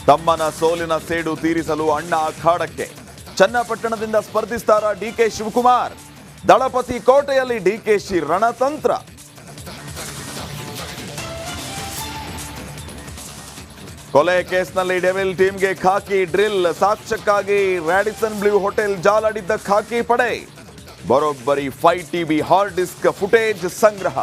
ತಮ್ಮನ ಸೋಲಿನ ಸೇಡು ತೀರಿಸಲು ಅಣ್ಣ ಅಖಾಡಕ್ಕೆ. ಚನ್ನಪಟ್ಟಣದಿಂದ ಸ್ಪರ್ಧಿಸ್ತಾರ ಡಿಕೆ ಶಿವಕುಮಾರ್. ದಳಪತಿ ಕೋಟೆಯಲ್ಲಿ ಡಿಕೆಶಿ ರಣತಂತ್ರ. ಕೊಲೆ ಕೇಸ್ನಲ್ಲಿ ಡೆವಿಲ್ ಟೀಮ್ಗೆ ಖಾಕಿ ಡ್ರಿಲ್. ಸಾಕ್ಷ್ಯಕ್ಕಾಗಿ ರ್ಯಾಡಿಸನ್ ಬ್ಲೂ ಹೋಟೆಲ್ ಜಾಲಾಡಿದ್ದ ಖಾಕಿ ಪಡೆ. ಬರೋಬ್ಬರಿ 5 TB ಹಾರ್ಡ್ ಡಿಸ್ಕ್ ಫುಟೇಜ್ ಸಂಗ್ರಹ.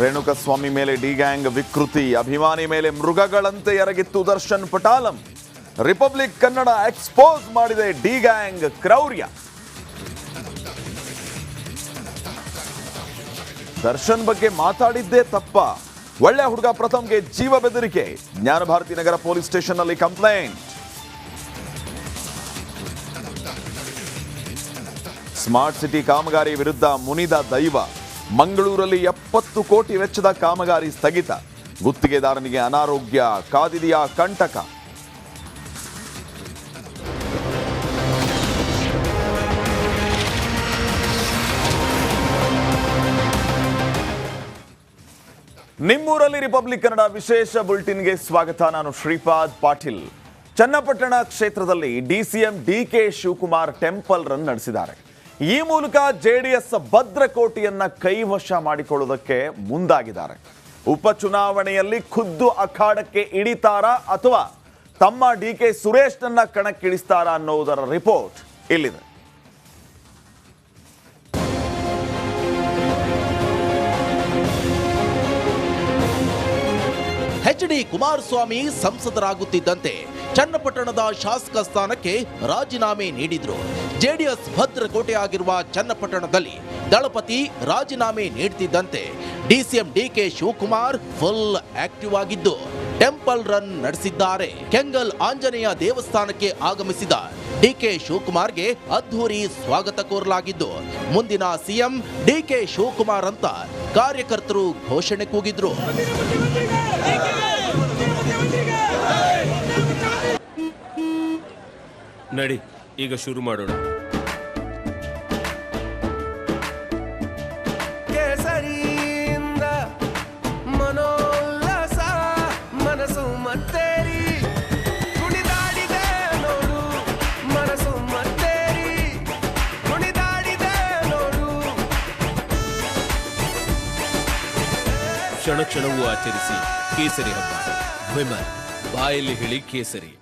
ರೇಣುಕಸ್ವಾಮಿ ಮೇಲೆ ಡಿ ಗ್ಯಾಂಗ್ ವಿಕೃತಿ. ಅಭಿಮಾನಿ ಮೇಲೆ ಮೃಗಗಳಂತೆ ಎರಗಿತ್ತು ದರ್ಶನ್ ಪಟಾಲಂ. ರಿಪಬ್ಲಿಕ್ ಕನ್ನಡ ಎಕ್ಸ್ಪೋಸ್ ಮಾಡಿದೆ ಡಿ ಗ್ಯಾಂಗ್ ಕ್ರೌರ್ಯ. ದರ್ಶನ್ ಬಗ್ಗೆ ಮಾತಾಡಿದ್ದೇ ತಪ್ಪ. ಒಳ್ಳೆ ಹುಡುಗ ಪ್ರಥಮ್ಗೆ ಜೀವ ಬೆದರಿಕೆ. ಜ್ಞಾನಭಾರತಿ ನಗರ ಪೊಲೀಸ್ ಸ್ಟೇಷನ್ ನಲ್ಲಿ ಕಂಪ್ಲೇಂಟ್. ಸ್ಮಾರ್ಟ್ ಸಿಟಿ ಕಾಮಗಾರಿ ವಿರುದ್ಧ ಮುನಿದ ದೈವ. ಮಂಗಳೂರಲ್ಲಿ 70 ಕೋಟಿ ವೆಚ್ಚದ ಕಾಮಗಾರಿ ಸ್ಥಗಿತ. ಗುತ್ತಿಗೆದಾರನಿಗೆ ಅನಾರೋಗ್ಯ ಕಾದಿದೆಯಾ ಕಂಟಕ. ನಿಮ್ಮೂರಲ್ಲಿ ರಿಪಬ್ಲಿಕ್ ಕನ್ನಡ ವಿಶೇಷ ಬುಲೆಟಿನ್ಗೆ ಸ್ವಾಗತ. ನಾನು ಶ್ರೀಪಾದ್ ಪಾಟೀಲ್. ಚನ್ನಪಟ್ಟಣ ಕ್ಷೇತ್ರದಲ್ಲಿ DCM DK Shivakumar temple run ನಡೆಸಿದ್ದಾರೆ. ಈ ಮೂಲಕ ಜೆಡಿಎಸ್ ಭದ್ರಕೋಟೆಯನ್ನ ಕೈವಶ ಮಾಡಿಕೊಳ್ಳುವುದಕ್ಕೆ ಮುಂದಾಗಿದ್ದಾರೆ. ಉಪಚುನಾವಣೆಯಲ್ಲಿ ಖುದ್ದು ಅಖಾಡಕ್ಕೆ ಇಳಿತಾರಾ ಅಥವಾ ತಮ್ಮ ಡಿಕೆ ಸುರೇಶ್ನನ್ನ ಕಣಕ್ಕಿಳಿಸ್ತಾರಾ ಅನ್ನೋದರ ರಿಪೋರ್ಟ್ ಇಲ್ಲಿದೆ. HD ಕುಮಾರಸ್ವಾಮಿ ಸಂಸದರಾಗುತ್ತಿದ್ದಂತೆ ಚನ್ನಪಟ್ಟಣದ ಶಾಸಕ ಸ್ಥಾನಕ್ಕೆ ರಾಜೀನಾಮೆ ನೀಡಿದ್ರು. ಜೆಡಿಎಸ್ ಭದ್ರಕೋಟೆಯಾಗಿರುವ ಚನ್ನಪಟ್ಟಣದಲ್ಲಿ ದಳಪತಿ ರಾಜೀನಾಮೆ ನೀಡುತ್ತಿದ್ದಂತೆ DCM DK Shivakumar full active ಆಗಿದ್ದು ಟೆಂಪಲ್ ರನ್ ನಡೆಸಿದ್ದಾರೆ. ಕೆಂಗಲ್ ಆಂಜನೇಯ ದೇವಸ್ಥಾನಕ್ಕೆ ಆಗಮಿಸಿದ ಡಿಕೆ ಶಿವಕುಮಾರ್ಗೆ ಅದ್ಧೂರಿ ಸ್ವಾಗತ ಕೋರಲಾಗಿದ್ದು ಮುಂದಿನ ಸಿಎಂ ಡಿಕೆ ಶಿವಕುಮಾರ್ ಅಂತ ಕಾರ್ಯಕರ್ತರು ಘೋಷಣೆ ಕೂಗಿದ್ರು. ನಡಿ ಈಗ ಶುರು ಮಾಡೋಣ. ಕೇಸರಿಯಿಂದ ಮನೋಲ್ಲಾಸ ಮನಸ್ಸು ಮತ್ತೇರಿ ಕುಣಿದಾಡಿದೆ ನೋಡು. ಮನಸ್ಸು ಮತ್ತೇರಿ ಕುಣಿದಾಡಿದೆ ನೋಡು. ಕ್ಷಣ ಕ್ಷಣವೂ ಆಚರಿಸಿ ಕೇಸರಿ ಹಬ್ಬ. ವಿಮಲ್ ಬಾಯಲ್ಲಿ ಹೇಳಿ ಕೇಸರಿ.